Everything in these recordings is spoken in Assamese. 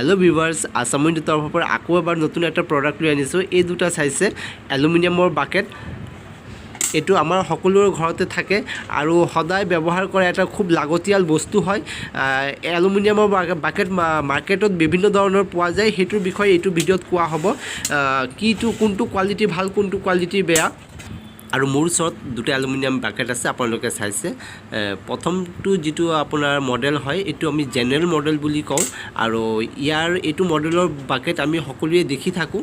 हेलो व्यूवर्स आसामिन तरफर पर आको एबार नतुन एक प्रडाक्ट লৈ আনিছো এই দুটা চাইছে এলুমিনিয়ামৰ বাকেট এটো আমাৰ সকলোৰ ঘৰতে থাকে আৰু সদায় ব্যৱহাৰ কৰা এটা খুব লাগতিয়াল বস্তু হয় এলুমিনিয়ামৰ বাকেট মাৰ্কেটত বিভিন্ন ধৰণৰ পোৱা যায় হেতুৰ বিষয়ে এইটো ভিডিঅ'ত কোৱা হ'ব কিটো কোনটো কোৱালিটি ভাল কোনটো কোৱালিটি বেয়া আৰু মোৰ ওচৰত দুটা এলুমিনিয়াম বাকেট আছে আপোনালোকে চাইছে প্ৰথমটো যেটো আপোনাৰ মডেল হয় এটো আমি জেনাৰেল মডেল বুলি কওঁ আৰু ইয়াৰ এটো মডেলৰ বাকেট আমি সকলোৱে দেখি থাকো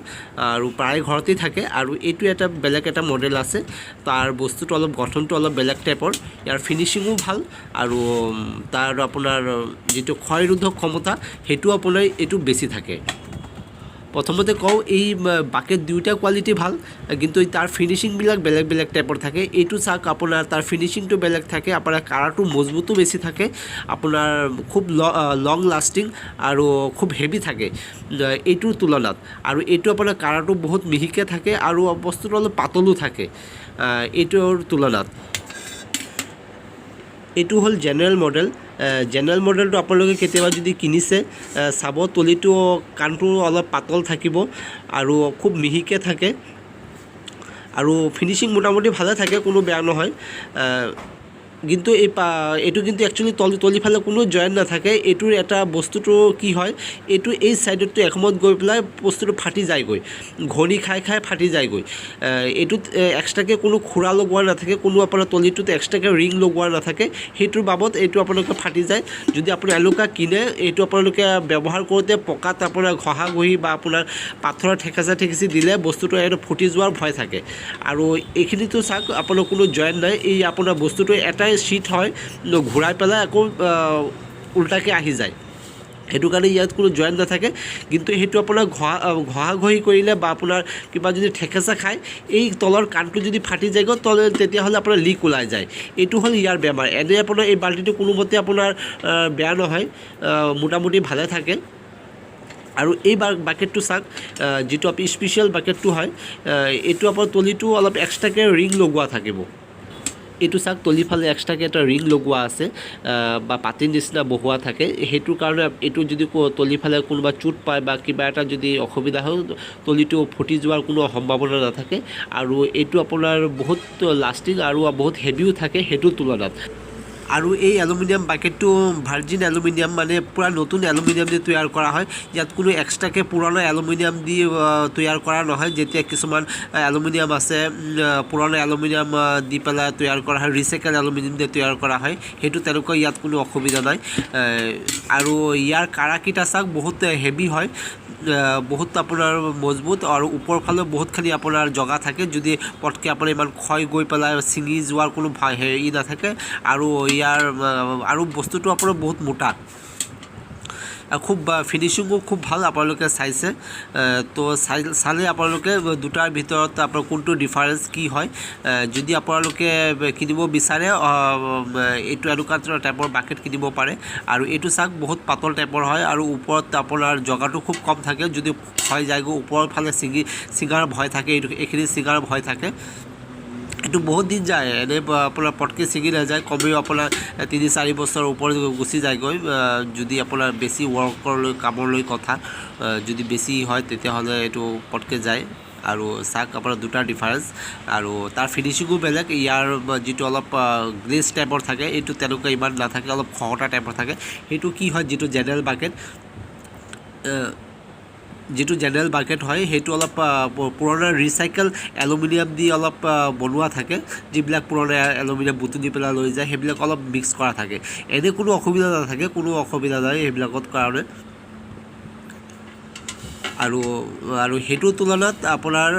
আৰু প্ৰায় ঘৰতে থাকে আৰু এটো এটা বেলেগ এটা মডেল আছে তাৰ বস্তুটো অলপ গঠনটো অলপ বেলেগ টাইপৰ ইয়াৰ ফিনিশিংও ভাল আৰু তাৰ আপোনাৰ যেটো ক্ষয়ৰোধক ক্ষমতা হেতু আপোনাৰ এটো বেছি থাকে প্ৰথমতে কও এই বাকেট দুইটা কোৱালিটি ভাল কিন্তু তাৰ ফিনিশিং বিলাক বেলেগ বেলেগ টাইপৰ থাকে এটো চাক আপোনাৰ তাৰ ফিনিশিংটো বেলেগ থাকে আপোনাৰ কাৰাটো মজবুতো বেছি থাকে আপোনাৰ খুব লং লাস্টিং আৰু খুব হেভি থাকে এটোৰ তুলনাত আৰু এটো আপোনাৰ কাৰাটো বহুত মিহিকে থাকে আৰু বস্তুটো অলপ পাতলও থাকে এটোৰ তুলনাত এটো হল জেনাৰেল মডেলটো আপোনালোকে কেতিয়াবা যদি কিনিছে সাব তলিটো কানটো অলপ পাতল থাকিব আৰু খুব মিহিকে থাকে আৰু ফিনিশিং মোটামুটি ভালে থাকে কোনো বেয়া নহয় কিন্তু এটো কিন্তু একচুয়ালি তলি ফালে কোনো জয়েন্ট না থাকে এটোৰ এটা বস্তুটো কি হয় এটো এই সাইডটো একমত গৈ পেলাই বস্তুটো ফাটি যায় গৈ ঘনি খাই ফাটি যায় গৈ এটোত এক্সট্ৰাকে কোনো খুৰা লগোৱা না থাকে কোনো আপোনাৰ তলিটোত এক্সট্ৰাকে ৰিং লগোৱা না থাকে হেতুৰ বাবদ এটো আপোনালোকে ফাটি যায় যদি আপুনি এলুকা কিনে এটো আপোনালোকে ব্যৱহাৰ কৰোতে পকাত আপোনাৰ ঘহা গহি বা আপোনাৰ পাথৰৰ ঠেকাচি দিলে বস্তুটো এটো ফুটি যোৱাৰ ভয় থাকে আৰু এইখিনিটো চাক আপোনাৰ কোনো জয়েন্ট নাই এই আপোনাৰ বস্তুটো এটা শীট হয় ঘুৰাই পেলাই আকৌ উল্টাকে আহি যায় হেতু কাৰণে ইয়াত কোনো জয়েন্ট না থাকে কিন্তু হেতু আপোনাৰ ঘহা ঘহি কৰিলে বা আপোনাৰ কিবা যদি ঠেকেচা খায় এই তলৰ কানটো যদি ফাটি যায় তলে তেতিয়া হলে আপোনাৰ লিক ওলাই যায় এটো হল ইয়াৰ বেমাৰ এনে আপোনাৰ এই বাল্টিটো কোনোমতে আপোনাৰ বেয়া নহয় মোটামুটি ভালে থাকে আৰু এই বাকেটটো চাক যেটো আপনি স্পেশাল বাকেটটো হয় এটো আপোনাৰ তলিটো অলপ এক্সট্ৰাকে ৰিং লগোৱা থাকিব এটো চাক তলিফালে এক্সট্ৰাকে এটা ৰিং লগোৱা আছে বা পাতিৰ নিচিনা বহুৱা থাকে হেতুৰ কাৰণে এটো যদি তলিফালে কোনোবা চুট পায় বা কিবা এটা যদি অসুবিধা হয় তলিটো ফুটি যোৱাৰ কোনো সম্ভাৱনা নাথাকে আৰু এটো আপোনাৰ বহুত লাস্টিং আৰু বহুত হেভিও থাকে হেতুৰ তুলনাত আৰু এই এলুমিনিয়াম বাকেটটো ভাৰ্জিন এলুমিনিয়াম মানে পুৰা নতুন এলুমিনিয়াম দি তৈয়াৰ কৰা হয় ইয়াত কোনো এক্সট্ৰাকে পুৰণা এলুমিনিয়াম দি তৈয়াৰ কৰা নহয় যেতিয়া কিছুমান এলুমিনিয়াম আছে পুৰণা এলুমিনিয়াম দি পেলাই তৈয়াৰ কৰা হয় ৰিসাইকেল এলুমিনিয়াম দি তৈয়াৰ কৰা হয় হেতু তেনেকুৱা ইয়াত কোনো অসুবিধা নাই আৰু ইয়াৰ কাৰাকিটা চাক বহুত হেভি হয় বহুত আপোনাৰ মজবুত আৰু ওপৰ ফালে বহুতখানি আপোনাৰ জগা থাকে যদি পটকে আপুনি ইমান ক্ষয় গৈ পেলাই সিঙি যোৱাৰ কোনো হেৰি না থাকে আৰু ইয়াৰ আৰু বস্তুটো আপোনাৰ বহুত মোটা খুব ফিনিশিংও খুব ভাল আপোনালোকে চাইছে তো চালে আপোনালোকে দুটাৰ ভিতৰত আপোনাৰ কোনটো ডিফাৰেন্স কি হয় যদি আপোনালোকে কিনিব বিচাৰে এটো এনেকুৱা টাইপৰ বাকেট কিনিব পাৰে আৰু এটো চাক বহুত পাতল টাইপৰ হয় আৰু ওপৰত আপোনাৰ জগাটো খুব কম থাকে যদি হয় যায়গো ওপৰৰ ফালে সিগাৰ ভয় থাকে এখিনি সিগাৰ ভয় থাকে এটো বহুত দিন যায় এনে আপোনাৰ পটকে সিগি না যায় কমেও আপোনাৰ 3-4 বছৰ ওপৰ গুচি যায় গৈ যদি আপোনাৰ বেছি ওয়াৰ্কৰ লৈ কামৰ লৈ কথা যদি বেছি হয় তেতিয়া হলে এটো পটকে যায় আৰু সাক আপোনাৰ দুটা ডিফাৰেন্স আৰু তাৰ ফিনিশিংও বেলেগ ইয়াৰ যেটো অলপ গ্লেজ টাইপৰ থাকে এটো তেনেকুৱা ইমান না থাকে অলপ খহটা টাইপৰ থাকে হেতু কি হয় যেটো জেনাৰেল বাকেট যেটো জেনাৰেল বাকেট হয় হেতু অলপ পুৰণা ৰিসাইকেল এলুমিনিয়াম দি অলপ বনোৱা থাকে যিবিলাক পুৰণা এলুমিনিয়াম বুটু দি পেলা লৈ যায় হেবিলাক অলপ মিক্স কৰা থাকে এনে কোনো অসুবিধা নাথাকে কোনো অসুবিধা নাই হেবিলাকত কাৰণে আৰু হেতুৰ তুলনাত আপোনাৰ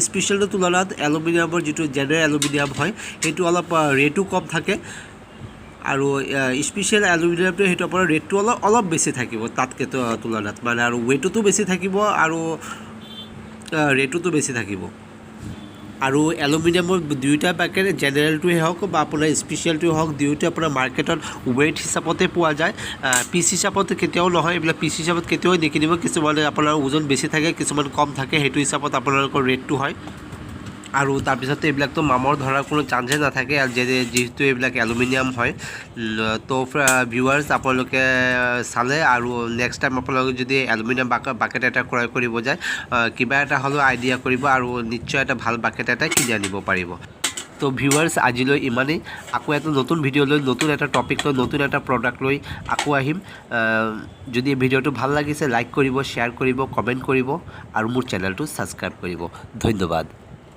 স্পেশালৰ তুলনাত এলুমিনিয়ামৰ যেটো জেনাৰেল এলুমিনিয়াম হয় হেতু অলপ ৰেটও কম থাকে আৰু স্পেশাল এলুমিনিয়ামটো হেতু আপোনাৰ ৰেটটো অলপ বেছি থাকিব তাতকে তুলনাত মানে আৰু ওয়েটটো বেছি থাকিব আৰু ৰেটটো বেছি থাকিব আৰু এলুমিনিয়ামৰ দুইটা বাকেট জেনাৰেলটোৱে হওক বা আপোনাৰ স্পেশালটোৱে হওক দুইটা আপোনাৰ মাৰ্কেটত ওয়েট হিচাপতে পোৱা যায় পিস হিচাপত কেতিয়াও নহয় এইবিলাক পিস হিচাপত কেতিয়াও নিকিনিব কিছুমানে আপোনাৰ ওজন বেছি থাকে কিছুমান কম থাকে হেতু হিচাপত আপোনালোকৰ ৰেটটো হয় আৰু তাৰপিছতো এইবিলাকতো মামৰ ধৰাৰ কোনো চান্সে নাথাকে আৰু যিহেতু এইবিলাক এলুমিনিয়াম হয়। তো ভিউৱাৰ্ছ আপোনালোকে চালে আৰু নেক্সট টাইম আপোনালোকে যদি এলুমিনিয়াম বাকেট এটা ক্ৰয় কৰিব যায় কিবা এটা হ'লেও আইডিয়া কৰিব আৰু নিশ্চয় এটা ভাল বাকেট এটা কিনি আনিব পাৰিব। তো ভিউৱাৰ্ছ আজিলৈ ইমানেই। আকৌ এটা নতুন ভিডিঅ' লৈ নতুন এটা টপিক লৈ নতুন এটা প্ৰডাক্ট লৈ আকৌ আহিম। যদি ভিডিঅ'টো ভাল লাগিছে লাইক কৰিব, শ্বেয়াৰ কৰিব, কমেণ্ট কৰিব আৰু মোৰ চেনেলটো ছাবস্ক্ৰাইব কৰিব। ধন্যবাদ।